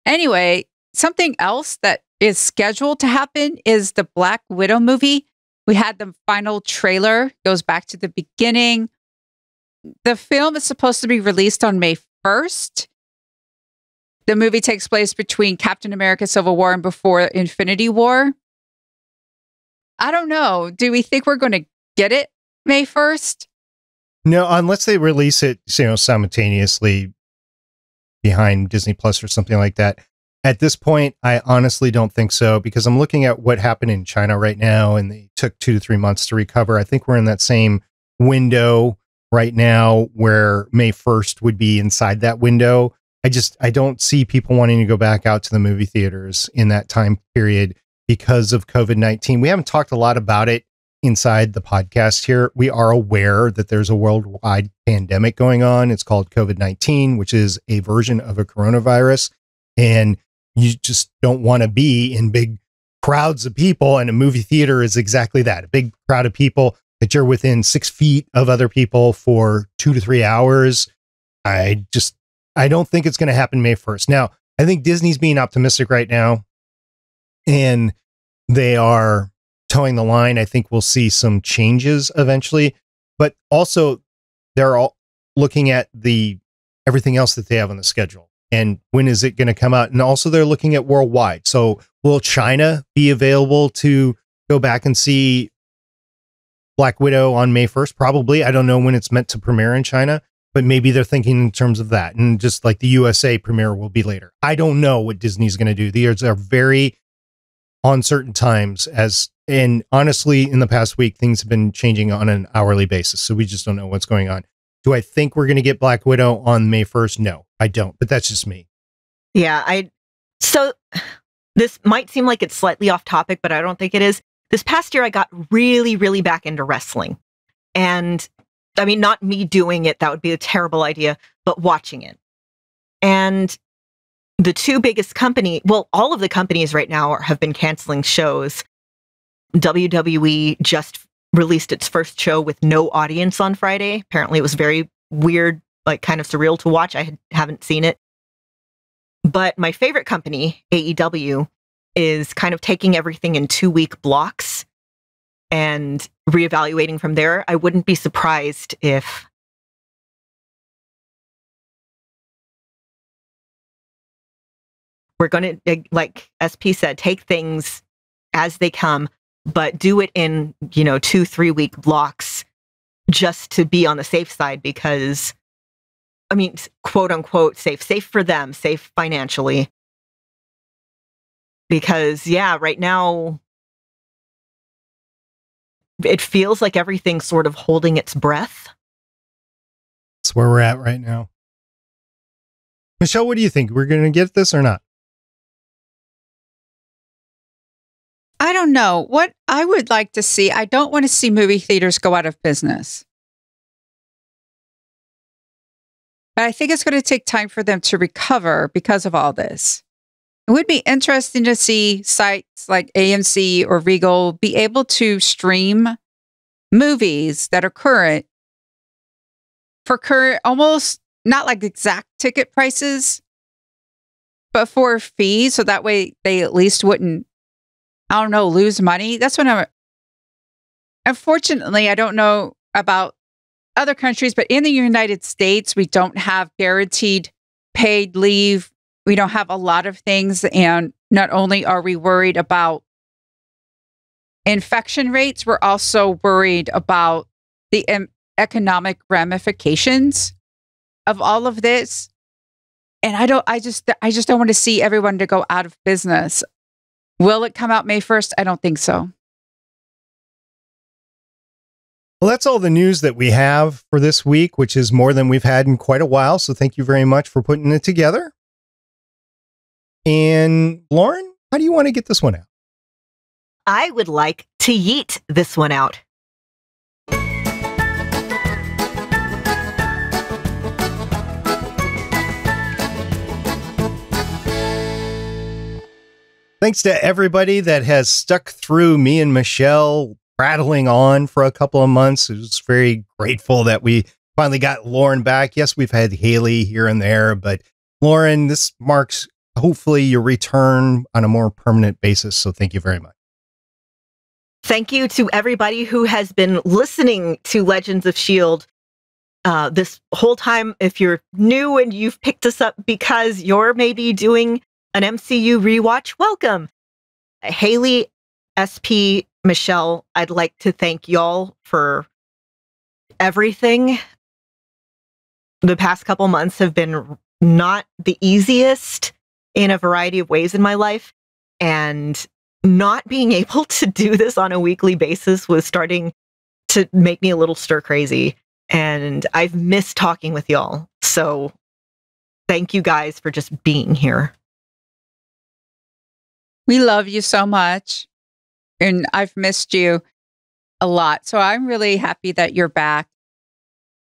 anyway, something else that is scheduled to happen is the Black Widow movie. We had the final trailer, goes back to the beginning. The film is supposed to be released on May 1st. The movie takes place between Captain America Civil War and before Infinity War. I don't know. Do we think we're going to get it May 1st? No, unless they release it, simultaneously behind Disney Plus or something like that. At this point, I honestly don't think so, because I'm looking at what happened in China right now, and they took 2 to 3 months to recover. I think we're in that same window right now where May 1st would be inside that window. I don't see people wanting to go back out to the movie theaters in that time period because of COVID-19. We haven't talked a lot about it inside the podcast here. We are aware that there's a worldwide pandemic going on. It's called COVID-19, which is a version of a coronavirus. And you just don't want to be in big crowds of people. And a movie theater is exactly that, a big crowd of people that you're within 6 feet of other people for 2 to 3 hours. I don't think it's going to happen May 1st. Now, I think Disney's being optimistic right now, and they are towing the line. I think we'll see some changes eventually, but also they're all looking at everything else that they have on the schedule. And when is it going to come out? And also they're looking at worldwide. So will China be available to go back and see Black Widow on May 1st? Probably. I don't know when it's meant to premiere in China, but maybe they're thinking in terms of that. And just like the USA premiere will be later. I don't know what Disney's going to do. These are very uncertain times, and honestly, in the past week, things have been changing on an hourly basis. So we just don't know what's going on. Do I think we're going to get Black Widow on May 1st? No, I don't, but that's just me. Yeah, so this might seem like it's slightly off topic, but I don't think it is. This past year, I got really, really back into wrestling. And I mean, not me doing it, that would be a terrible idea, but watching it. And the two biggest all of the companies right now have been canceling shows. WWE just released its first show with no audience on Friday. Apparently it was very weird, like kind of surreal to watch. I haven't seen it. But my favorite company, AEW, is kind of taking everything in 2-week blocks and reevaluating from there. I wouldn't be surprised if we're going to, like SP said, take things as they come, but do it in, 2-3 week blocks just to be on the safe side, because, I mean, quote unquote, safe for them, safe financially. Because, yeah, right now, it feels like everything's sort of holding its breath. That's where we're at right now. Michelle, what do you think? We're going to get this or not? I don't know. What I would like to see, I don't want to see movie theaters go out of business. But I think it's going to take time for them to recover because of all this. It would be interesting to see sites like AMC or Regal be able to stream movies that are current for current, almost not like exact ticket prices, but for a fee. So that way they at least wouldn't, I don't know, lose money. That's what unfortunately, I don't know about other countries, but in the United States, we don't have guaranteed paid leave. We don't have a lot of things. And not only are we worried about infection rates, we're also worried about the economic ramifications of all of this. And I just don't want to see everyone to go out of business. Will it come out May 1st? I don't think so. Well, that's all the news that we have for this week, which is more than we've had in quite a while. So thank you very much for putting it together. And Lauren, how do you want to get this one out? I would like to yeet this one out. Thanks to everybody that has stuck through me and Michelle prattling on for a couple of months. It was very grateful that we finally got Lauren back. Yes, we've had Haley here and there, but Lauren, this marks hopefully your return on a more permanent basis. So thank you very much. Thank you to everybody who has been listening to Legends of S.H.I.E.L.D. This whole time. If you're new and you've picked us up because you're maybe doing an MCU rewatch, welcome. Haley, SP, Michelle, I'd like to thank y'all for everything. The past couple months have been not the easiest in a variety of ways in my life, and not being able to do this on a weekly basis was starting to make me a little stir crazy, and I've missed talking with y'all. So thank you guys for just being here. We love you so much, and I've missed you a lot. So I'm really happy that you're back.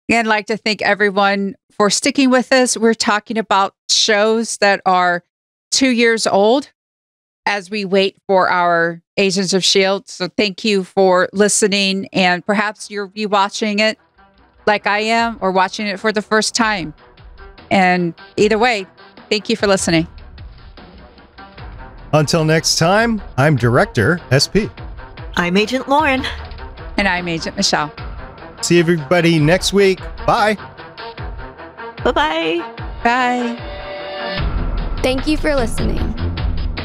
And I'd like to thank everyone for sticking with us. We're talking about shows that are 2 years old as we wait for our Agents of S.H.I.E.L.D. So thank you for listening, and perhaps you're rewatching it like I am or watching it for the first time. And either way, thank you for listening. Until next time, I'm Director SP. I'm Agent Lauren. And I'm Agent Michelle. See everybody next week. Bye. Bye-bye. Bye. Thank you for listening.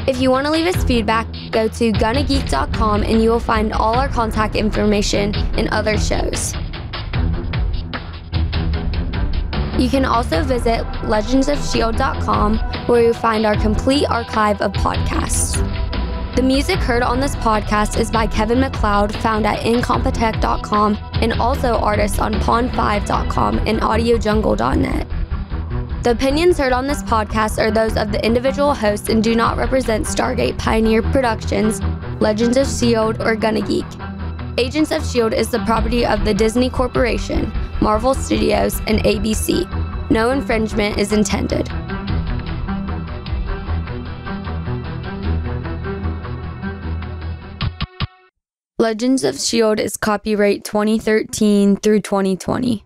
If you want to leave us feedback, go to gonnageek.com and you will find all our contact information and other shows. You can also visit legendsofshield.com, where you'll find our complete archive of podcasts. The music heard on this podcast is by Kevin MacLeod, found at incompetech.com, and also artists on pond5.com and audiojungle.net. The opinions heard on this podcast are those of the individual hosts and do not represent Stargate Pioneer Productions, Legends of S.H.I.E.L.D., or Gonna Geek. Agents of S.H.I.E.L.D. is the property of the Disney Corporation, Marvel Studios, and ABC. No infringement is intended. Legends of S.H.I.E.L.D. is copyright 2013 through 2020.